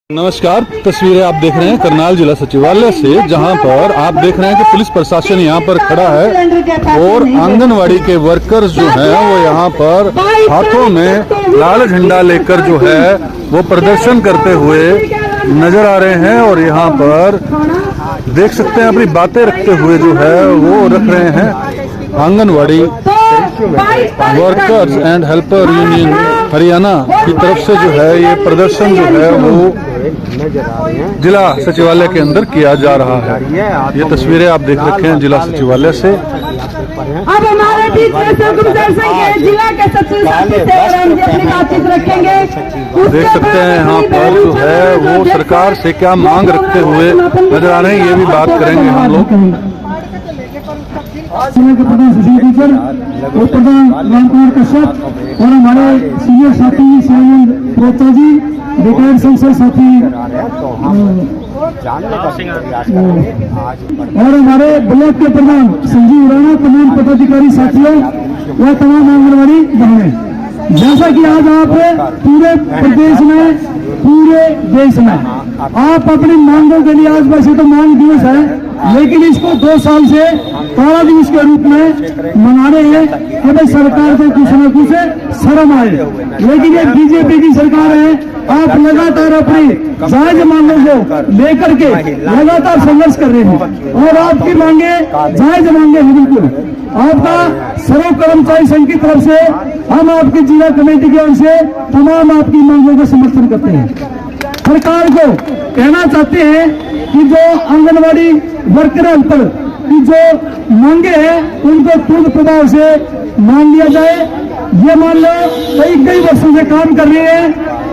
नमस्कार, तस्वीरें आप देख रहे हैं करनाल जिला सचिवालय से, जहां पर आप देख रहे हैं कि पुलिस प्रशासन यहां पर खड़ा है और आंगनवाड़ी के वर्कर्स जो हैं वो यहां पर हाथों में लाल झंडा लेकर जो है वो प्रदर्शन करते हुए नजर आ रहे हैं। और यहां पर देख सकते हैं अपनी बातें रखते हुए जो है वो रख रहे हैं anganwadi workers and helper union Haryana की तरफ से जो है ये प्रदर्शन जो है वो जिला सचिवालय के अंदर किया जा रहा है। ये तस्वीरें आप देख रखे हैं जिला सचिवालय से। अब हमारे बीच में जिला के सचिव से हम अपनी बातचीत रखेंगे। देख सकते हैं यहाँ पर जो है वो सरकार से क्या मांग रखते हुए नजर आ रहे हैं, ये भी बात करेंगे हम लोग। जिले के प्रधान सुशील टीचर और प्रधान रामकुमार कश्यप और हमारे सीनियर साथी साइमन प्रोता जी, रिटायर्ड संसद साथी और हमारे ब्लॉक के प्रधान संजीव राणा, तमाम पदाधिकारी साथियों व तमाम आंगनबाड़ी बहनें, जैसा कि आज आप पूरे प्रदेश में, पूरे देश में आप अपनी मांगों के लिए, आज वैसे तो मांग दिवस है लेकिन इसको 2 साल से काला दिवस के रूप में मना रहे हैं कि भाई सरकार को कुछ न कुछ शर्म आए। लेकिन ये बीजेपी की सरकार है, आप लगातार अपनी जायज मांगों को लेकर के लगातार संघर्ष कर रहे हैं और आपकी मांगे जायज मांगे हैं। बिल्कुल आपका सर्व कर्मचारी संघ की तरफ से हम आपकी जिला कमेटी की ओर से तमाम आपकी मांगों का समर्थन करते हैं। सरकार को कहना चाहते हैं कि जो आंगनवाड़ी वर्कर हेल्पर की जो मांगे हैं उनको तुरंत प्रभाव से मान लिया जाए। ये मान लो कई वर्षों से काम कर रहे हैं,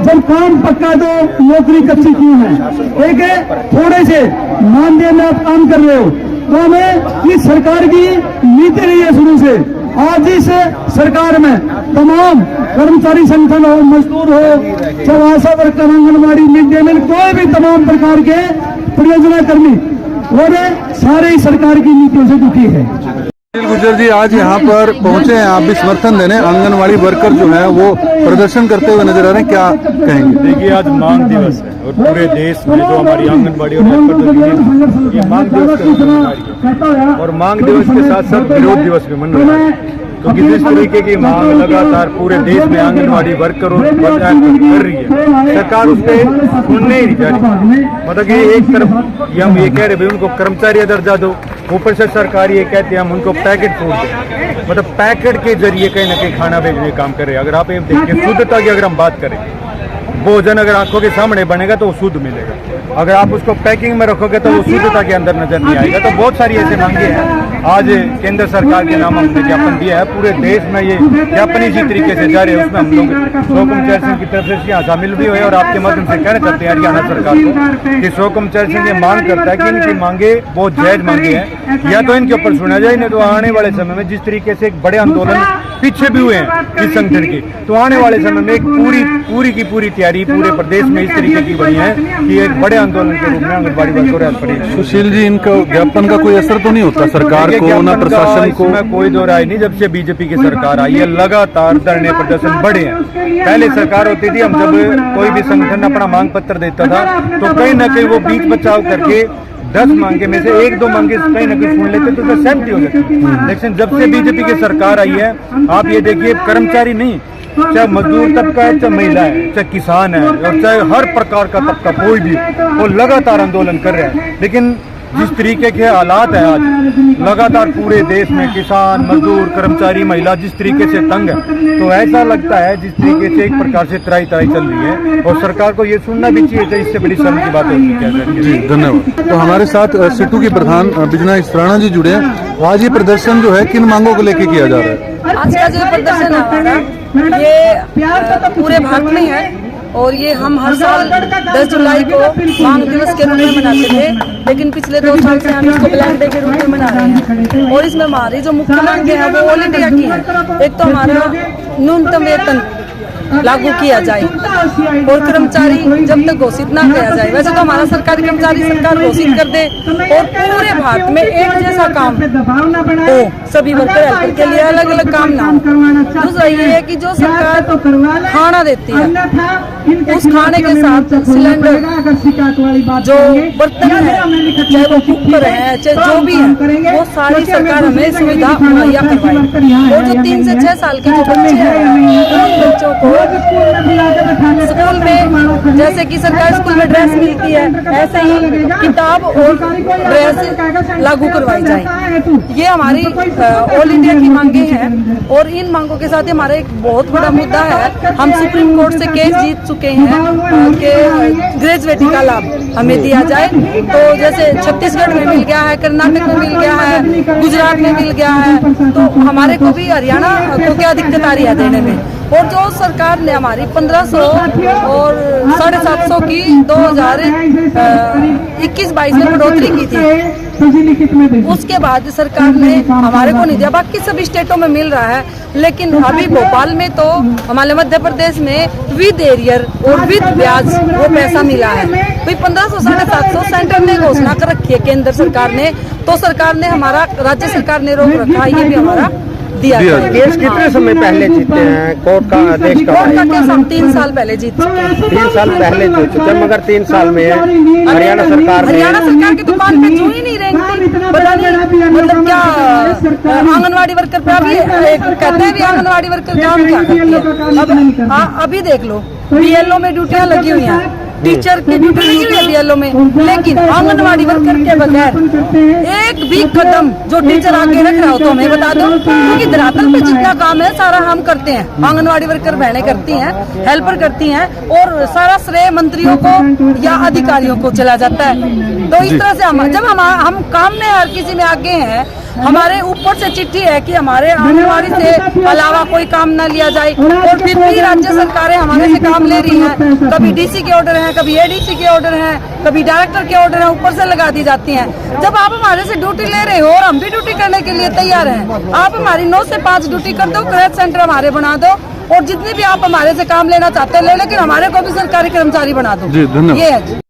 जब काम पक्का तो नौकरी कच्ची क्यों है। एक थोड़े से मानदेय में आप काम कर रहे हो तो हमें इस सरकार की नीति रही है शुरू से। आज इस सरकार में तमाम कर्मचारी संगठन हो, मजदूर हो, चाहे ASHA worker, anganwadi, mid day meal, कोई भी तमाम प्रकार के परियोजना कर्मी और सारे ही सरकार की नीतियों से दुखी है। गुजर जी आज यहाँ पर पहुंचे हैं, आप भी समर्थन देने। आंगनवाड़ी वर्कर जो है वो प्रदर्शन करते हुए नजर आ रहे हैं, क्या कहेंगे? देखिए आज मांग दिवस है और पूरे देश में जो हमारी आंगनबाड़ी और हेल्पर ये मांग दिवस और मांग दिवस के साथ साथ विरोध दिवस भी मन रहा है, क्योंकि जिस तरीके की मांग लगातार पूरे देश में आंगनबाड़ी वर्कर और कर रही है, सरकार उस पर सुनने ही नहीं जा रही। मतलब कि एक तरफ हम ये कह रहे भाई उनको कर्मचारी दर्जा दो, ऊपर से सरकार ये कहते हैं हम उनको पैकेट फूड दें, मतलब पैकेट के जरिए कहीं ना कहीं खाना भेजने का काम कर रहे हैं। अगर आप ये देखिए शुद्धता की अगर हम बात करें, भोजन अगर आंखों के सामने बनेगा तो वो शुद्ध मिलेगा, अगर आप उसको पैकिंग में रखोगे तो वो शुद्धता के अंदर नजर नहीं आएगा। तो बहुत सारी ऐसी मांगे हैं। आज केंद्र सरकार के नाम हमने ज्ञापन दिया है, पूरे देश में ये ज्ञापन इसी तरीके से जारी है। उसमें हम लोग शोकम सिंह की तरफ से यहाँ शामिल भी हुए और आपके माध्यम से कहना चाहते हैं हरियाणा सरकार को कि शोकम सिंह ये मांग करता है कि इनकी मांगे बहुत जायज मांगे हैं, या तो इनके ऊपर सुना जाए, नहीं तो आने वाले समय में जिस तरीके से एक बड़े आंदोलन पीछे भी हुए हैं इस संगठन की, तो आने वाले समय में एक पूरी की पूरी तैयारी पूरे प्रदेश में इस तरीके की बनी है कि एक बड़े आंदोलन के रूप में आंगनबाड़ी वर्कर हेल्पर। सुशील जी, इनका ज्ञापन का कोई असर तो नहीं होता सरकार को ना प्रशासन को? इसमें कोई दो राय नहीं। जब से बीजेपी की सरकार आई है लगातार धरने प्रदर्शन बढ़े हैं। पहले सरकार होती थी, हम जब कोई भी संगठन अपना मांग पत्र देता था तो कहीं ना कहीं वो बीच बचाव करके 10 मांगे में से 1-2 मांगे कहीं ना कहीं सुन लेते तो सहमति हो जाती। लेकिन जब से बीजेपी की सरकार आई है, आप ये देखिए कर्मचारी नहीं, चाहे मजदूर तबका है, चाहे महिला है, चाहे किसान है और चाहे हर प्रकार का तबका कोई भी, वो लगातार आंदोलन कर रहे हैं। लेकिन जिस तरीके के हालात है आज, लगातार पूरे देश में किसान, मजदूर, कर्मचारी, महिला जिस तरीके से तंग है, तो ऐसा लगता है जिस तरीके से एक प्रकार से तराई चल रही है और सरकार को ये सुनना भी चाहिए। इससे बड़ी शर्म की बात होती है। जी धन्यवाद। तो हमारे साथ सिटू की प्रधान बिजना इस्राणा जी जुड़े हैं। आज ये प्रदर्शन जो है किन मांगों को लेके किया जा रहा है? आज का जो प्रदर्शन है ये पूरे भारत में है और ये हम हर साल 10 जुलाई को मांग दिवस के रूप में मनाते थे, लेकिन पिछले 2 साल से हम इसको ब्लैक डे के रूप में मना रहे हैं। और इसमें हमारी जो मुख्य मांगे हैं वो ऑल इंडिया की है। एक तो हमारा न्यूनतम वेतन लागू किया जाए और कर्मचारी जब तक घोषित ना किया जाए। वैसे तो हमारा सरकारी कर्मचारी सरकार घोषित कर दे और पूरे भारत में एक जैसा काम हो, सभी वर्कर हेल्पर के लिए अलग अलग काम ना हो। दूसरा ये है कि जो सरकार खाना देती है उस खाने के साथ सिलेंडर, जो बर्तन है, चाहे वो कुकर है, चाहे जो भी है, वो सारी सरकार हमें सुविधा मुहैया करवाए। और जो 3 से 6 साल के जो बच्चे हैं उन बच्चों को स्कूल में, जैसे कि सरकारी स्कूल में ड्रेस मिलती है, ऐसे ही किताब और ड्रेस लागू करवाई जाए। ये हमारी ऑल इंडिया की मांगे हैं और इन मांगों के साथ हमारा एक बहुत बड़ा मुद्दा है। हम सुप्रीम कोर्ट से केस जीत चुके हैं कि ग्रेजुएटी का लाभ हमें दिया जाए। तो जैसे छत्तीसगढ़ में मिल गया है, कर्नाटक में मिल गया है, गुजरात में मिल गया है, तो हमारे को भी हरियाणा को क्या दिक्कत आ रही है देने में। और जो सरकार ने हमारी 1500 और 750 की 2021-22 में बढ़ोतरी की थी, उसके बाद सरकार ने हमारे को नहीं दिया। बाकी सभी स्टेटों में मिल रहा है, लेकिन अभी भोपाल में तो हमारे मध्य प्रदेश में विद एरियर और विद ब्याज वो पैसा मिला है। भाई 1500 750 सेंटर ने घोषणा कर रखी है केंद्र सरकार ने, तो सरकार ने, हमारा राज्य सरकार ने रोक रखा है, ये भी हमारा दिया। केस कितने समय पहले जीते हैं? कोर्ट का आदेश कब कोर्ट का आया? केस हम 3 साल पहले जीत चुके हैं। 3 साल पहले जीत चुके हैं, मगर 3 साल में हरियाणा सरकार की दुकान पे छू ही नहीं रही थी। पता नहीं मतलब क्या आंगनवाड़ी वर्कर पे अभी कहते हैं भी आंगनवाड़ी वर्कर काम क्या करती है। अब अभी देख लो, बीएलओ में ड्यूटियां लगी हुई हैं, टीचर की ड्यूटी लगी हुई है बीएलओ में, लेकिन आंगनवाड़ी वर्कर के बगैर एक भी कदम जो टीचर आगे रख रहा हो तो हमें बता दो, क्योंकि धरातल पे जितना काम है सारा हम करते हैं। आंगनवाड़ी वर्कर बहनें करती हैं, हेल्पर करती हैं, और सारा श्रेय मंत्रियों को या अधिकारियों को चला जाता है। तो इस तरह से जब हम काम में हर किसी में आगे हैं, हमारे ऊपर से चिट्ठी है कि हमारे आंगनवाड़ी से अलावा कोई काम न लिया जाए, और फिर भी राज्य सरकारें हमारे से काम ले रही हैं। कभी डीसी के ऑर्डर हैं, कभी एडीसी के ऑर्डर हैं, कभी डायरेक्टर के ऑर्डर हैं, ऊपर से लगा दी जाती हैं। जब आप हमारे से ड्यूटी ले रहे हो और हम भी ड्यूटी करने के लिए तैयार हैं, आप हमारी 9 से 5 ड्यूटी कर दो, क्रेच सेंटर हमारे बना दो, और जितने भी आप हमारे से काम लेना चाहते हैं ले, लेकिन हमारे को भी सरकारी कर्मचारी बना दो। जी, धन्यवाद। ये है।